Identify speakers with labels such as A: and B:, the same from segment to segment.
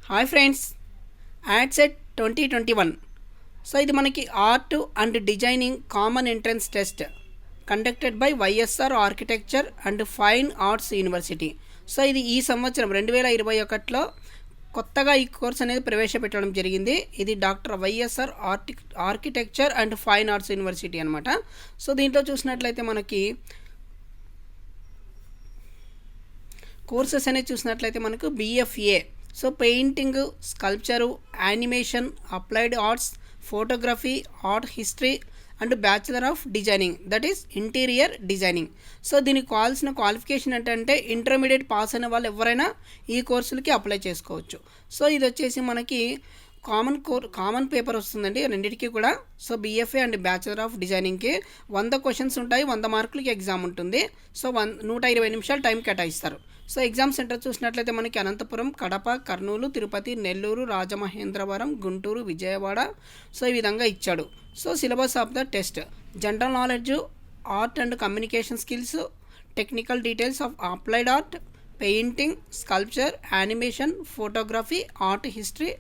A: Hi friends, యాడ్సెట్ 2021. So ఇది మనకి art and designing common entrance test conducted by YSR architecture and fine arts university. So ఇది ఈ సంవత్సరం 2021లో కొత్తగా ఈ కోర్స్ అనేది ప్రవేశపెట్టడం జరిగింది. ఇది doctor YSR architecture and fine arts university అనమాట. సో దీంట్లో చూసినట్లయితే మనకి కోర్సెస్ అనేది చూసినట్లయితే మనకు BFA, so painting, sculpture, animation, applied arts, photography, art history and bachelor of designing, that is interior designing. So దీనికి కావాల్సిన క్వాలిఫికేషన్ ఏంటంటే ఇంటర్మీడియట్ పాస్ అయిన వాళ్ళు ఎవరైనా ఈ కోర్సులకి అప్లై చేసుకోవచ్చు. సో ఇది వచ్చేసి మనకి కామన్ పేపర్ వస్తుందండి రెండింటికి కూడా. So BFA and bachelor of డిజైనింగ్కి 100 క్వశ్చన్స్ ఉంటాయి, 100 మార్కులకి ఎగ్జామ్ ఉంటుంది. సో 120 నిమిషాలు టైం కేటాయిస్తారు. సో ఎగ్జామ్ సెంటర్ చూసినట్లయితే మనకి అనంతపురం, కడప, కర్నూలు, తిరుపతి, నెల్లూరు, రాజమహేంద్రవరం, గుంటూరు, విజయవాడ. సో ఈ విధంగా ఇచ్చాడు. So syllabus of the test: general knowledge, art and communication skills, technical details of applied art, painting, sculpture, animation, photography, art history,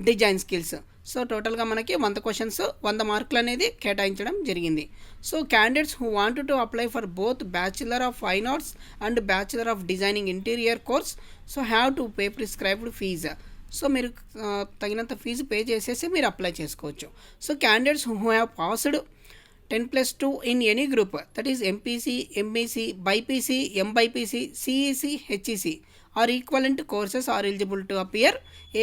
A: design skills. So టోటల్గా మనకి 100 questions, 100 మార్కులు అనేది కేటాయించడం జరిగింది. So candidates who want to apply for both bachelor of fine arts and bachelor of designing interior course so have to pay prescribed fee. So మీరు తగినంత fee pay చేసేసి మీరు అప్లై చేసుకోవచ్చు. So candidates who have passed 10+2 in any group, that is MPC, MEC, BIPC, MBIPC, CEC, HEC or equivalent courses are eligible to appear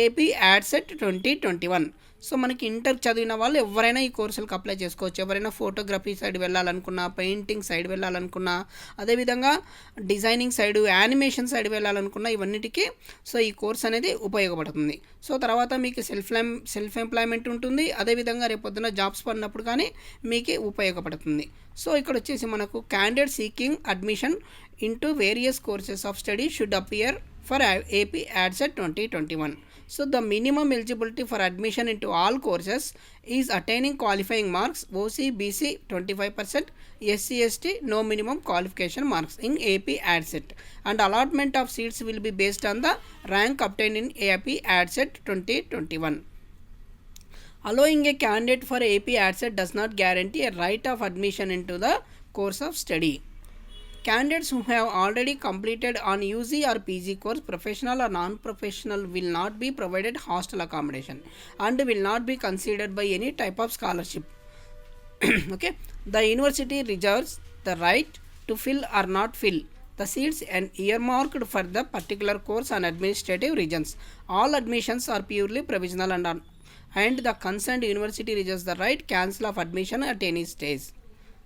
A: AP ADSET 2021. So మనకి inter చదివిన వాళ్ళు ఎవరైనా ఈ కోర్సులకు అప్లై చేసుకోవచ్చు. ఎవరైనా ఫోటోగ్రఫీ సైడ్ వెళ్ళాలనుకున్నా, పెయింటింగ్ సైడ్ వెళ్ళాలనుకున్నా, అదేవిధంగా designing side, animation side వెళ్ళాలనుకున్నా ఇవన్నిటికీ సో ఈ కోర్స్ అనేది ఉపయోగపడుతుంది. సో తర్వాత మీకు సెల్ఫ్ ఎంప్లాయ్మెంట్ ఉంటుంది. అదేవిధంగా రేపొద్దున జాబ్స్ పడినప్పుడు కానీ మీకు ఉపయోగపడుతుంది. సో ఇక్కడ వచ్చేసి మనకు candidate seeking admission into various courses of study should appear for AP ADSET 2021. So the minimum eligibility for admission into all courses is attaining qualifying marks OC BC 25%, SC ST no minimum qualification marks in AP ADSET, and allotment of seats will be based on the rank obtained in AP ADSET 2021. Allowing a candidate for AP ADSET does not guarantee a right of admission into the course of study. Candidates who have already completed on UG or PG course, professional or non-professional, will not be provided hostel accommodation and will not be considered by any type of scholarship. Okay, the university reserves the right to fill or not fill the seats and earmarked for the particular course and administrative reasons. All admissions are purely provisional and the concerned university reserves the right cancel of admission at any stage.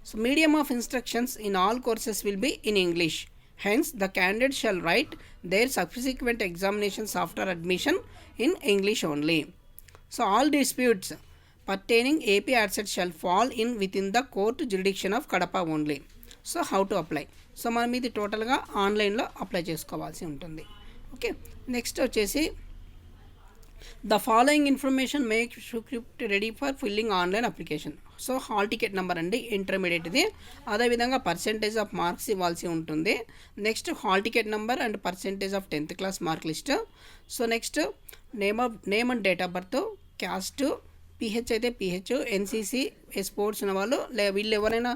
A: So medium of instructions in all courses will be in English. Hence, the candidate shall write their subsequent examinations after admission in English only. So all disputes pertaining AP ADSET shall fall in within the court jurisdiction of Kadapa only. So how to apply? So మనం ఇది టోటల్గా ఆన్లైన్లో apply చేసుకోవాల్సి ఉంటుంది. Okay, next వచ్చేసి the following information make script ready for filling online application. So hall ticket number అండి ఇంటర్మీడియట్ది, అదేవిధంగా percentage of marks ఇవ్వాల్సి ఉంటుంది. Next hall ticket number and percentage of 10th class mark list. So next name and date of birth, caste, pH అయితే pH, NCC, sports ఉన్న వాళ్ళు వీళ్ళు ఎవరైనా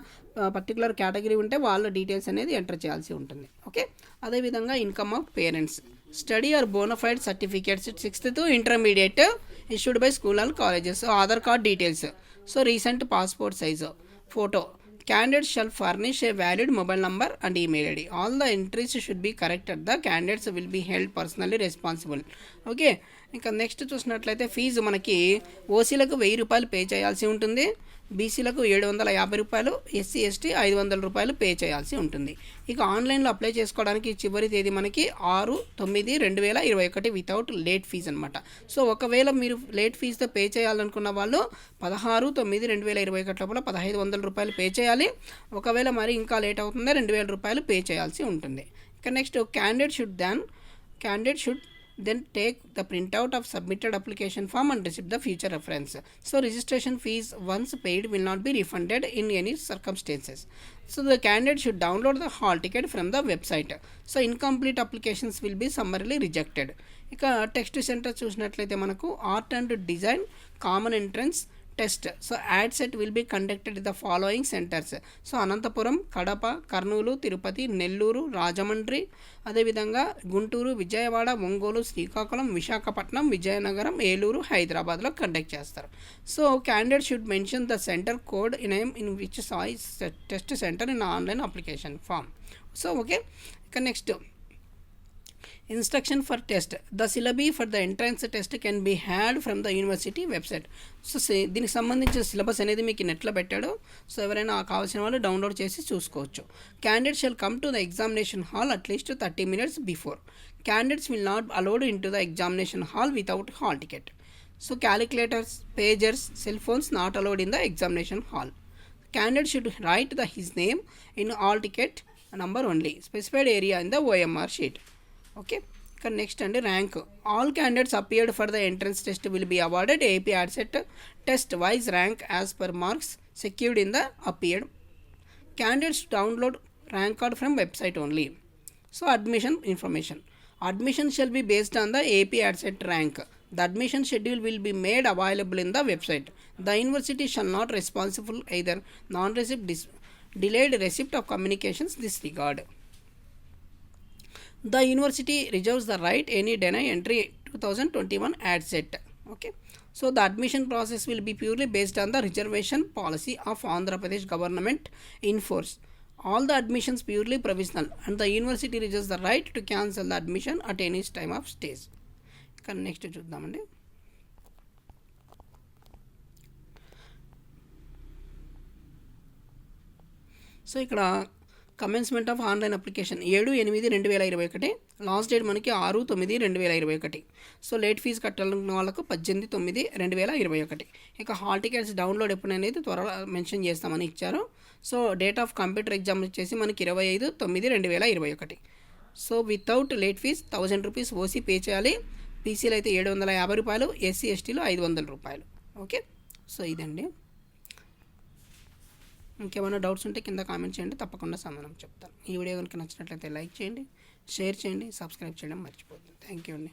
A: particular category ఉంటే వాళ్ళ డీటెయిల్స్ అనేది ఎంటర్ చేయాల్సి ఉంటుంది. ఓకే, అదేవిధంగా income of parents, study or bonafide certificates 6th to intermediate issued by school and colleges. So Aadhaar card details, so recent passport size photo. Candidates shall furnish a valid mobile number and email ID. All the entries should be corrected. The candidates will be held personally responsible. Okay, ఇంకా next చూసినట్లయితే fee మనకి ఓసీలకు 1000 రూపాయలు pay చేయాల్సి ఉంటుంది, బీసీలకు 750 రూపాయలు, SC ST 500 రూపాయలు pay చేయాల్సి ఉంటుంది. ఇక ఆన్లైన్లో అప్లై చేసుకోవడానికి చివరి తేదీ మనకి 6/9/2021 వితౌట్ లేట్ ఫీజ్ అనమాట. సో ఒకవేళ మీరు లేట్ ఫీజుతో పే చేయాలనుకున్న వాళ్ళు 16/9/2021 లోపల 1500 రూపాయలు పే చేయాలి. ఒకవేళ మరి ఇంకా లేట్ అవుతుందా 2000 రూపాయలు పే చేయాల్సి ఉంటుంది. ఇక next candidate should then take the printout of submitted application form and receive the future reference. So registration fees once paid will not be refunded in any circumstances. So the candidate should download the hall ticket from the website. So incomplete applications will be summarily rejected. ఇక test centre చూసినట్లయితే మనకు art and design common entrance test. So ADCET will be conducted the following centres. So Anantapuram, Kadapa, Kurnool, Tirupati, Nellore, Rajahmundry, అదేవిధంగా గుంటూరు, విజయవాడ, ఒంగోలు, శ్రీకాకుళం, విశాఖపట్నం, విజయనగరం, ఏలూరు, హైదరాబాద్లో conduct చేస్తారు. So candidate should mention the centre code in which choice test centre in online application form. So okay, ఇక next instruction for test. The syllabi for the entrance test can be had from the university website. So దీనికి సంబంధించిన syllabus అనేది మీకు నెట్లో పెట్టాడు. So ఎవరైనా కావాల్సిన వాళ్ళు డౌన్లోడ్ చేసి చూసుకోవచ్చు. Candidate shall come to the examination hall at least 30 minutes before. Candidates will not allowed in to the examination hall without hall ticket. So calculators, పేజర్స్, cell phones not allowed in the examination hall. Candidate should write his name in all ticket number only, specified area in the OMR sheet. Okay. Next and rank. All candidates appeared for the entrance test will be awarded AP AdSet test wise rank as per marks secured in the appeared. Candidates download rank card from website only. So admission information. Admission shall be based on the AP AdSet rank. The admission schedule will be made available in the website. The university shall not responsible either non-receipt delayed receipt of communications this regard. The university reserves the right any deny entry 2021 AdSet. Okay. So the admission process will be purely based on the reservation policy of Andhra Pradesh government in force. All the admissions purely provisional and the university reserves the right to cancel the admission at any time of stage. Next చూద్దామండి. So ఇక్కడ commencement of online application 7/8/2021. Last date మనకి 6/9/2021. So late fee కట్టాలనుకున్న వాళ్ళకు 18/9/2021. ఇక hall tickets download ఎప్పుడు అనేది త్వరలో mention చేస్తామని ఇచ్చారు. So date of computer exam వచ్చేసి మనకి 25/9/2021. So without late fee 1000 rupees OC pay చేయాలి. పీసీలో అయితే 750 రూపాయలు, ఎస్సీ ఎస్టీలో 500 రూపాయలు. ఓకే. సో ఇదండి. ఇంకేమైనా డౌట్స్ ఉంటే కింద కామెంట్ చేయండి, తప్పకుండా సమాధానం చెప్తాను. ఈ వీడియో కనుక నచ్చినట్లయితే లైక్ చేయండి, షేర్ చేయండి, సబ్స్క్రైబ్ చేయడం మర్చిపోద్దు. థ్యాంక్ యూ అండి.